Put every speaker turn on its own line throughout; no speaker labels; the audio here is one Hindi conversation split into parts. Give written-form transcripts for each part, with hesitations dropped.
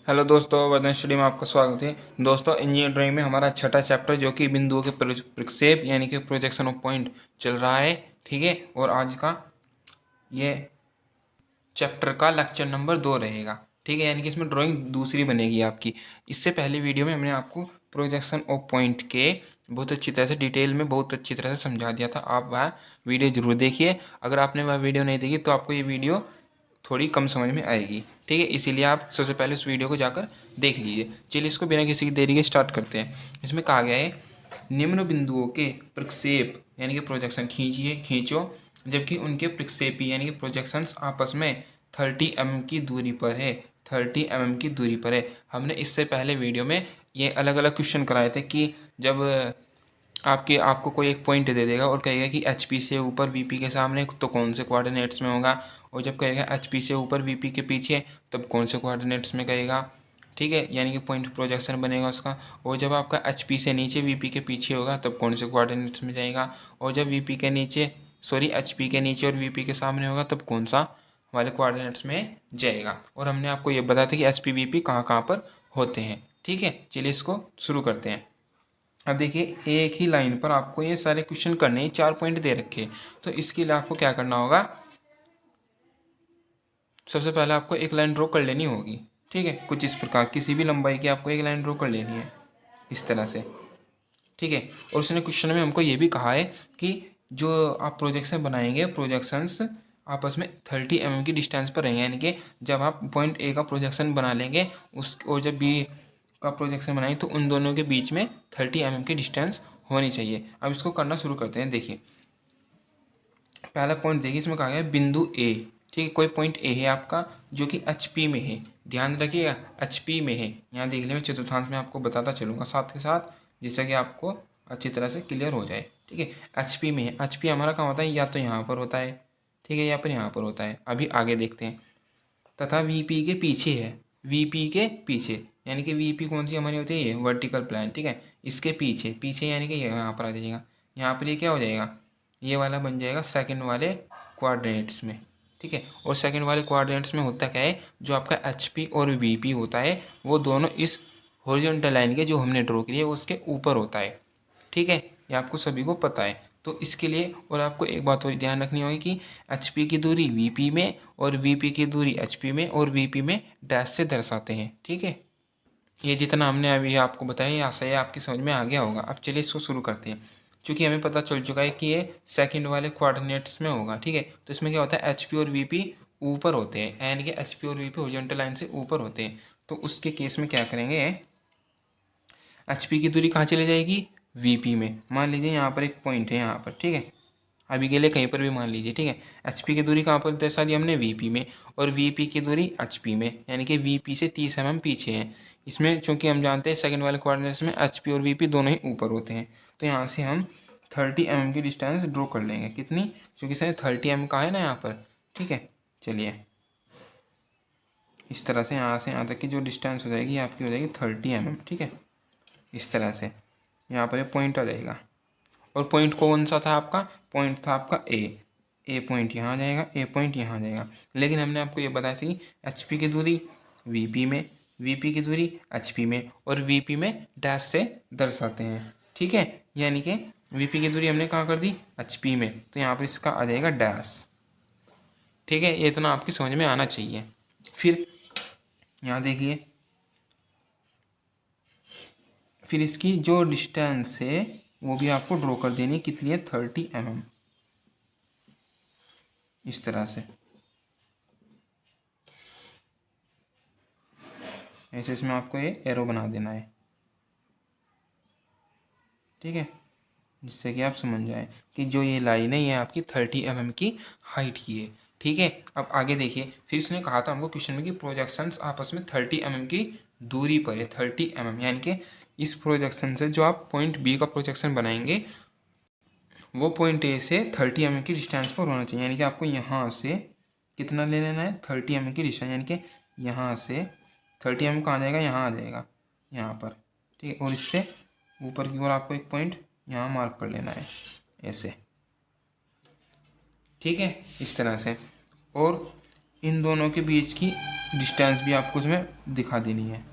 हेलो दोस्तों, वर्धन स्टडी में आपका स्वागत है। दोस्तों, इंजीनियरिंग ड्राइंग में हमारा छठा चैप्टर जो कि बिंदुओं के प्रक्षेप यानी कि प्रोजेक्शन ऑफ पॉइंट चल रहा है। ठीक है, और आज का ये चैप्टर का लेक्चर नंबर 2 रहेगा। ठीक है, यानी कि इसमें ड्राइंग दूसरी बनेगी आपकी। इससे पहले वीडियो में हमने आपको प्रोजेक्शन ऑफ पॉइंट के बहुत अच्छी तरह से डिटेल में बहुत अच्छी तरह से समझा दिया था। आप वह वीडियो जरूर देखिए। अगर आपने वह वीडियो नहीं देखी तो आपको ये वीडियो थोड़ी कम समझ में आएगी। ठीक है, इसीलिए आप सबसे पहले उस वीडियो को जाकर देख लीजिए। चलिए इसको बिना किसी की देरी के स्टार्ट करते हैं। इसमें कहा गया है निम्न बिंदुओं के प्रक्षेप यानी कि प्रोजेक्शन खींचो जबकि उनके प्रक्षेपी यानी कि प्रोजेक्शंस आपस में 30 mm की दूरी पर है। 30 mm की दूरी पर है। हमने इससे पहले वीडियो में ये अलग अलग क्वेश्चन कराए थे कि जब आपको कोई एक पॉइंट दे देगा और कहेगा कि एच पी से ऊपर वी पी के सामने तो कौन से कोऑर्डिनेट्स में होगा, और जब कहेगा एच पी से ऊपर वी पी के पीछे तब कौन से कोऑर्डिनेट्स में कहेगा। ठीक है, यानी कि पॉइंट प्रोजेक्शन बनेगा उसका। और जब आपका एच पी से नीचे वी पी के पीछे होगा तब कौन से कोऑर्डिनेट्स में जाएगा। और जब वी पी के नीचे एच पी के नीचे और वी पी के सामने होगा तब कौन सा हमारे कोऑर्डिनेट्स में जाएगा। और हमने आपको ये बताया था कि एच पी वी पी कहाँ पर होते हैं। ठीक है, चलिए इसको शुरू करते हैं। अब देखिए, एक ही लाइन पर आपको ये सारे क्वेश्चन करने हैं। 4 पॉइंट दे रखे हैं, तो इसके लिए आपको क्या करना होगा। सबसे पहले आपको एक लाइन ड्रॉ कर लेनी होगी। ठीक है, कुछ इस प्रकार किसी भी लंबाई की आपको एक लाइन ड्रॉ कर लेनी है इस तरह से। ठीक है, और उसने क्वेश्चन में हमको ये भी कहा है कि जो आप प्रोजेक्शन बनाएंगे, प्रोजेक्शंस आपस में 30 mm की डिस्टेंस पर रहेंगे। यानी कि जब आप पॉइंट ए का प्रोजेक्शन बना लेंगे और जब बी का प्रोजेक्शन बनाएंगे तो उन दोनों के बीच में 30 mm की डिस्टेंस होनी चाहिए। अब इसको करना शुरू करते हैं। देखिए, पहला पॉइंट देखिए, इसमें कहा गया है बिंदु ए। ठीक है, कोई पॉइंट ए है आपका जो कि एच पी में है। ध्यान रखिएगा, एच पी में है। यहाँ देख लें, मैं चतुर्थांश में आपको बताता चलूँगा साथ के साथ, जिससे कि आपको अच्छी तरह से क्लियर हो जाए। ठीक है, एच पी में है। एच पी हमारा कहाँ होता है, या तो यहाँ पर होता है, ठीक है, या फिर यहाँ पर होता है। अभी आगे देखते हैं। तथा वी पी के पीछे है। वी पी के पीछे यानी कि वी पी कौन सी हमारी होती है, ये वर्टिकल प्लान। ठीक है, इसके पीछे पीछे यानी कि यहाँ पर आ जाएगा। यहाँ पर ये क्या हो जाएगा, ये वाला बन जाएगा सेकंड वाले कोऑर्डिनेट्स में। ठीक है, और सेकंड वाले कोऑर्डिनेट्स में होता क्या है, जो आपका एच पी और वी पी होता है वो दोनों इस हॉरिजॉन्टल लाइन के जो हमने ड्रॉ की है उसके ऊपर होता है। ठीक है, ये आपको सभी को पता है। तो इसके लिए और आपको एक बात और ध्यान रखनी होगी कि एच पी की दूरी वी पी में और वी पी की दूरी एच पी में और वी पी में डैश से दर्शाते हैं। ठीक है, ये जितना हमने अभी आपको बताया ये आशा है आपकी समझ में आ गया होगा। अब चलिए इसको शुरू करते हैं। क्योंकि हमें पता चल चुका है कि ये सेकंड वाले कोऑर्डिनेट्स में होगा। ठीक है, तो इसमें क्या होता है, एच पी और वी पी ऊपर होते हैं, यानी कि एच पी और वी पी हॉरिजॉन्टल लाइन से ऊपर होते हैं। तो उसके केस में क्या करेंगे, एच पी की दूरी कहाँ चली जाएगी, वी पी में। मान लीजिए यहाँ पर एक पॉइंट है यहाँ पर। ठीक है, अभी के लिए कहीं पर भी मान लीजिए। ठीक है, एच पी की दूरी कहाँ पर दर्शा दी हमने, वी पी में, और वी पी की दूरी एच पी में, यानी कि वी पी से 30 mm पीछे है। इसमें चूंकि हम जानते हैं सेकंड वाले कोऑर्डिनेट्स में एच पी और वी पी दोनों ही ऊपर होते हैं, तो यहाँ से हम 30 mm की डिस्टेंस ड्रॉ कर लेंगे। कितनी, क्योंकि सर 30 mm का है ना यहाँ पर। ठीक है, चलिए इस तरह से यहाँ से यहाँ तक की जो डिस्टेंस हो जाएगी आपकी हो जाएगी 30 mm। ठीक है, इस तरह से यहाँ पर पॉइंट आ जाएगा। और पॉइंट कौन सा था आपका, पॉइंट था आपका ए पॉइंट यहाँ आ जाएगा, ए पॉइंट यहाँ आ जाएगा। लेकिन हमने आपको ये बताया था कि एच पी की दूरी वी पी में, वी पी की दूरी एच पी में और वी पी में डैश से दर्शाते हैं। ठीक है, यानी कि वी पी की दूरी हमने कहाँ कर दी, एच पी में, तो यहाँ पर इसका आ जाएगा डैश। ठीक है, ये इतना आपकी समझ में आना चाहिए। फिर यहाँ देखिए, फिर इसकी जो डिस्टेंस है वो भी आपको ड्रॉ कर देनी है। कितनी है, 30 mm। इस तरह से ऐसे इसमें आपको ये एरो बना देना है। ठीक है, जिससे कि आप समझ जाए कि जो ये लाइन है ये आपकी 30 mm की हाइट की है। ठीक है, अब आगे देखिए, फिर इसने कहा था हमको क्वेश्चन में कि प्रोजेक्शंस आपस में 30 mm की दूरी पर है। 30 mm यानी कि इस प्रोजेक्शन से जो आप पॉइंट बी का प्रोजेक्शन बनाएंगे वो पॉइंट ए से 30 mm की डिस्टेंस पर होना चाहिए। यानी कि आपको यहाँ से कितना ले लेना है, 30 mm की डिस्टेंस, यानी कि यहाँ से 30 mm कहाँ जाएगा, यहाँ आ जाएगा, यहाँ पर। ठीक है, और इससे ऊपर की ओर आपको एक पॉइंट यहाँ मार्क कर लेना है ऐसे। ठीक है, इस तरह से। और इन दोनों के बीच की डिस्टेंस भी आपको उसमें दिखा देनी है।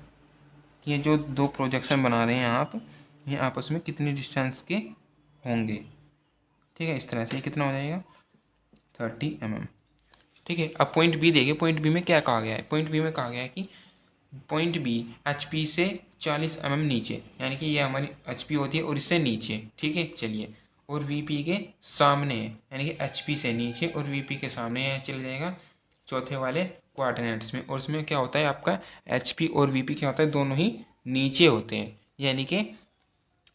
ये जो दो प्रोजेक्शन बना रहे हैं आप, ये आपस में कितनी डिस्टेंस के होंगे। ठीक है, इस तरह से ये कितना हो जाएगा 30 mm। ठीक है, अब पॉइंट बी देखिए, पॉइंट बी में क्या कहा गया है। पॉइंट बी में कहा गया है कि पॉइंट बी एच पी से 40 mm नीचे, यानी कि ये हमारी एच पी होती है और इससे नीचे। ठीक है, चलिए, और वी पी के सामने है, यानी कि एच पी से नीचे और वी पी के सामने है, चल जाएगा चौथे वाले कोऑर्डिनेट्स में। और उसमें क्या होता है आपका एच पी और वी पी क्या होता है, दोनों ही नीचे होते हैं। यानी कि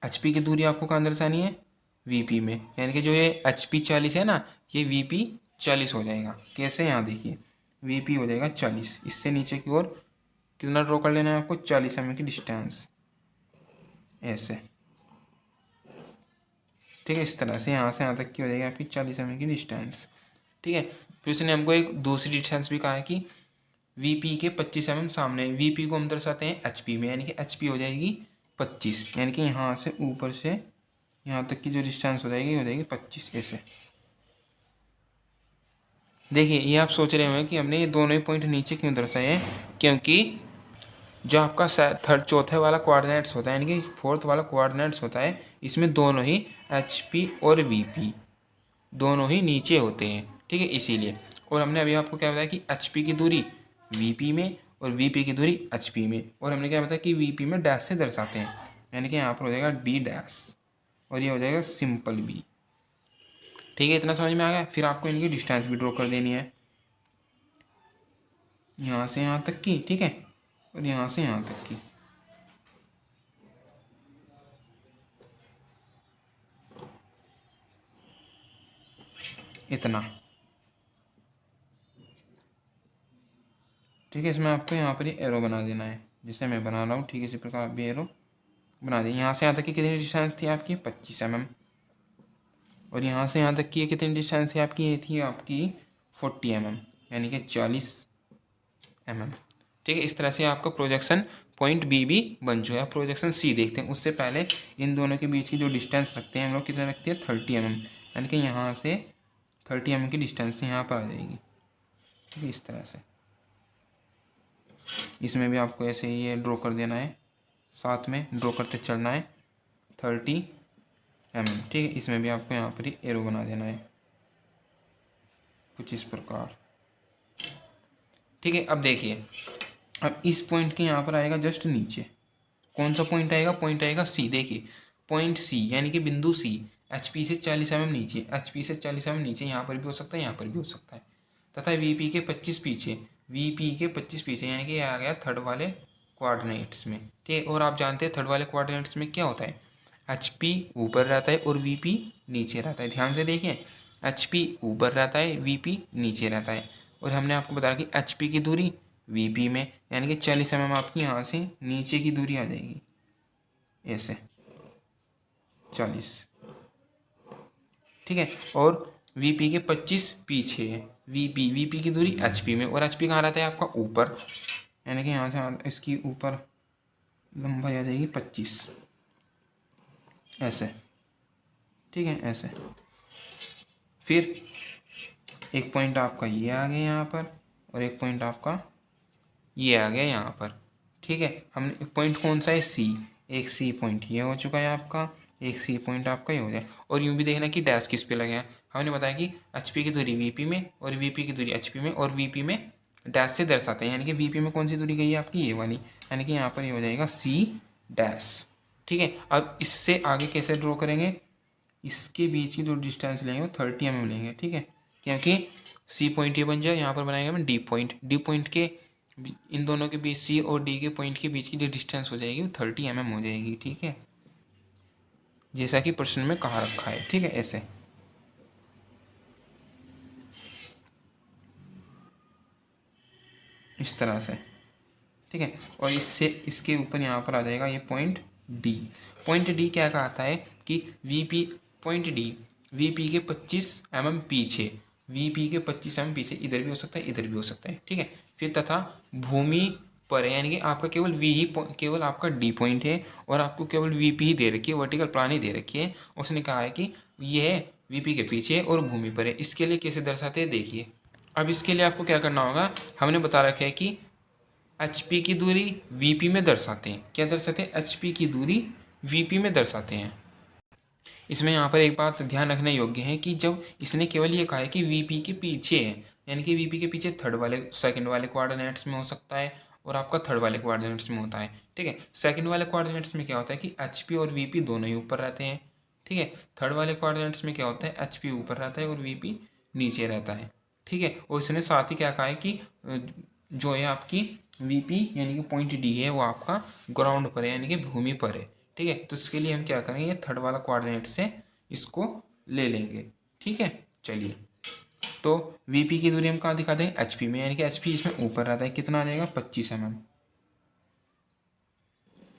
एच पी की दूरी आपको कहाँ दर्शानी है, वी पी में, यानी कि जो ये एच पी 40 है ना, ये वी पी 40 हो जाएगा। कैसे, यहाँ देखिए, वी पी हो जाएगा 40, इससे नीचे की ओर कितना ड्रॉ कर लेना है आपको, 40 mm की डिस्टेंस, ऐसे। ठीक है, इस तरह से यहाँ तक की हो जाएगी आपकी 40 mm की डिस्टेंस। ठीक है, फिर उसने हमको एक दूसरी डिस्टेंस भी कहा है कि वी पी के 25 mm सामने, वी पी को हम दर्शाते हैं एच पी में, यानी कि एच पी हो जाएगी 25, यानी कि यहाँ से ऊपर से यहाँ तक की जो डिस्टेंस हो जाएगी 25, ऐसे। देखिए, ये आप सोच रहे होंगे कि हमने ये दोनों ही पॉइंट नीचे क्यों दर्शाए हैं, क्योंकि जो आपका चौथे वाला कोऑर्डिनेट्स होता है, यानी कि फोर्थ वाला कोऑर्डिनेट्स होता है, इसमें दोनों ही एच पी और वी पी दोनों ही नीचे होते हैं। ठीक है, इसीलिए। और हमने अभी आपको क्या बताया कि एच पी की दूरी वी पी में और वी पी की दूरी एच पी में, और हमने क्या बताया कि वी पी में डैश से दर्शाते हैं, यानी कि यहाँ पर हो जाएगा डी डैश और ये हो जाएगा सिंपल बी। ठीक है, इतना समझ में आ गया। फिर आपको इनकी डिस्टेंस भी ड्रॉ कर देनी है, यहाँ से यहाँ तक की। ठीक है, और यहाँ से यहाँ तक की। इतना। ठीक है, इसमें आपको यहाँ पर ही एरो बना देना है, जिसे मैं बना रहा हूँ। ठीक है, इसी प्रकार आप भी एरो बना दें। यहाँ से यहाँ तक की कितनी डिस्टेंस थी आपकी, 25 mm। और यहाँ से यहाँ तक की कितनी डिस्टेंस थी आपकी, ये थी आपकी 40 mm, यानी कि 40 mm। ठीक है, इस तरह से आपका प्रोजेक्शन पॉइंट बी भी बन चुका है। प्रोजेक्शन सी देखते हैं, उससे पहले इन दोनों के बीच की जो डिस्टेंस रखते हैं हम लोग, कितना रखते हैं 30 mm, यानी कि यहाँ से 30 mm की डिस्टेंस से यहाँ पर आ जाएगी। ठीक है, इस तरह से। इसमें भी आपको ऐसे ही ये ड्रॉ कर देना है, साथ में ड्रॉ करते चलना है 30 mm। ठीक है, इसमें भी आपको यहाँ पर ही एरो बना देना है कुछ इस प्रकार। ठीक है, अब देखिए, अब इस पॉइंट के यहाँ पर आएगा जस्ट नीचे, कौन सा पॉइंट आएगा, पॉइंट आएगा सी। देखिए, पॉइंट सी यानी कि बिंदु सी एच पी से 40 mm नीचे, एच पी से 40 mm नीचे, यहाँ पर भी हो सकता है, यहाँ पर भी हो सकता है, तथा वी पी के 25 पीछे, वी पी के 25 पीछे, यानी कि ये आ गया थर्ड वाले कोऑर्डिनेट्स में। ठीक है, और आप जानते हैं थर्ड वाले कोऑर्डिनेट्स में क्या होता है, एच पी ऊपर रहता है और वी पी नीचे रहता है। ध्यान से देखिए, एच पी ऊपर रहता है, वी पी नीचे रहता है। और हमने आपको बताया कि एच पी की दूरी वी पी में, यानी कि 40 mm आपकी यहाँ से नीचे की दूरी आ जाएगी, ऐसे 40। ठीक है, और वी पी के 25 पीछे है, वी पी की दूरी एच पी में, और एच पी कहाँ रहता है आपका ऊपर, यानी कि यहाँ से इसकी ऊपर लंबाई आ जाएगी 25, ऐसे। ठीक है, ऐसे। फिर एक पॉइंट आपका ये आ गया यहाँ पर, और एक पॉइंट आपका ये आ गया यहाँ पर। ठीक है, हमने पॉइंट कौन सा है, सी। एक सी पॉइंट ये हो चुका है आपका, एक सी पॉइंट आपका ये हो जाए। और यूँ भी देखना कि डैश किस पे लगे हैं। हमने बताया कि एच पी की दूरी वी पी में और वी पी की दूरी एच पी में, और वी पी में डैश से दर्शाते हैं, यानी कि वी पी में कौन सी दूरी गई है आपकी, ये वाली, यानी कि यहाँ पर ये हो जाएगा सी डैश। ठीक है, अब इससे आगे कैसे ड्रॉ करेंगे, इसके बीच की जो डिस्टेंस लेंगे वो 30 mm लेंगे। ठीक है, क्योंकि सी पॉइंट ये बन जाए, यहाँ पर बनाएंगे हम डी पॉइंट, डी पॉइंट के इन दोनों के बीच, सी और डी के पॉइंट के बीच की जो डिस्टेंस हो जाएगी वो 30 mm हो जाएगी। ठीक है, जैसा कि प्रश्न में कहा रखा है। ठीक है, ऐसे। इस तरह से। ठीक है, और इससे इसके ऊपर यहाँ पर आ जाएगा ये पॉइंट डी। पॉइंट डी क्या कहता है कि V P, point D V P के 25 mm पीछे, वी पी के 25 mm पीछे, इधर भी हो सकता है, इधर भी हो सकता है। ठीक है, फिर तथा भूमि पर है, यानी कि आपका केवल वी ही, केवल आपका डी पॉइंट है, और आपको केवल वी पी ही दे रखी है, वर्टिकल प्लान ही दे रखी है। उसने कहा है कि यह वी पी के पीछे और भूमि पर है। इसके लिए कैसे दर्शाते हैं, देखिए, अब इसके लिए आपको क्या करना होगा, हमने बता रखा है कि HP की दूरी VP में दर्शाते हैं। क्या दर्शाते हैं? HP की दूरी VP में दर्शाते हैं। इसमें यहाँ पर एक बात ध्यान रखने योग्य है कि जब इसने केवल ये कहा है कि VP के पीछे है, यानी कि VP के पीछे थर्ड वाले सेकंड वाले कोऑर्डिनेट्स में हो सकता है और आपका थर्ड वाले कोऑर्डिनेट्स में होता है। ठीक है, सेकंड वाले कोऑर्डिनेट्स में क्या होता है कि HP और VP दोनों ही ऊपर रहते हैं। ठीक है, थर्ड वाले कोऑर्डिनेट्स में क्या होता है, HP ऊपर रहता है और VP नीचे रहता है। ठीक है, और इसने साथ ही क्या कहा है कि जो है आपकी VP यानी कि पॉइंट D है वो आपका ग्राउंड पर है, यानी कि भूमि पर है। ठीक है, तो इसके लिए हम क्या करेंगे, थर्ड वाला कोऑर्डिनेट से इसको ले लेंगे। ठीक है, चलिए, तो VP की दूरी हम कहाँ दिखा दें, HP में, यानी कि HP इसमें ऊपर रहता है। कितना आ जाएगा, 25 mm,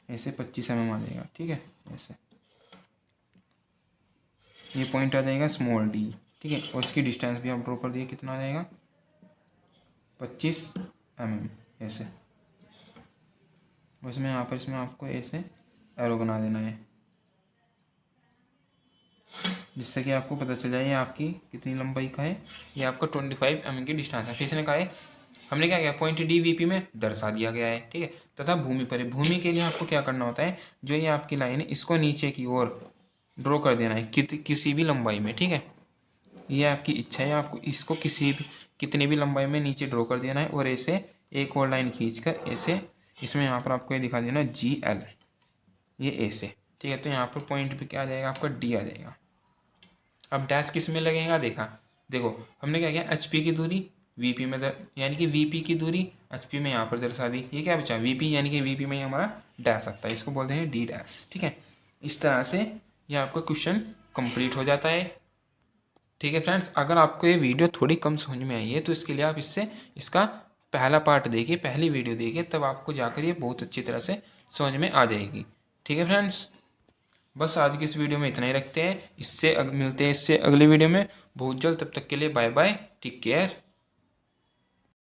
ऐसे 25 mm आ जाएगा। ठीक है, ऐसे ये पॉइंट आ जाएगा स्मॉल d। ठीक है, और इसकी डिस्टेंस भी आप ड्रॉ कर दिए, कितना आ जाएगा 25 mm, ऐसे। उसमें यहाँ पर इसमें आपको ऐसे एरो बना देना है, जिससे कि आपको पता चल जाए ये आपकी कितनी लंबाई का है। ये आपका 25 mm की डिस्टेंस है। फिर इसने कहा है, हमने क्या किया, पॉइंट D VP में दर्शा दिया गया है। ठीक है, तथा भूमि पर है। भूमि के लिए आपको क्या करना होता है, जो ये आपकी लाइन है इसको नीचे की ओर ड्रॉ कर देना है किसी भी लंबाई में। ठीक है, ये आपकी इच्छा है, आपको इसको कितनी भी लंबाई में नीचे ड्रॉ कर देना है और ऐसे एक और लाइन खींचकर ऐसे इसमें यहाँ पर आपको ये दिखा देना GL, ये ऐसे। ठीक है, तो यहाँ पर पॉइंट पे क्या आ जाएगा, आपका D आ जाएगा। अब डैश किस में लगेगा, देखो हमने क्या किया, HP की दूरी VP में यानी कि VP की दूरी HP में यहाँ पर दर्शा दी। ये क्या बचा, VP, यानी कि VP में हमारा डैश आता है, इसको बोलते हैं D डैश। ठीक है, इस तरह से ये आपका क्वेश्चन कंप्लीट हो जाता है। ठीक है फ्रेंड्स, अगर आपको ये वीडियो थोड़ी कम समझ में आई है तो इसके लिए आप इसका पहला पार्ट देखिए, पहली वीडियो देखिए, तब आपको जाकर ये बहुत अच्छी तरह से समझ में आ जाएगी। ठीक है फ्रेंड्स, बस आज की इस वीडियो में इतना ही रखते हैं। मिलते हैं इससे अगली वीडियो में बहुत जल्द। तब तक के लिए बाय बाय, टेक केयर।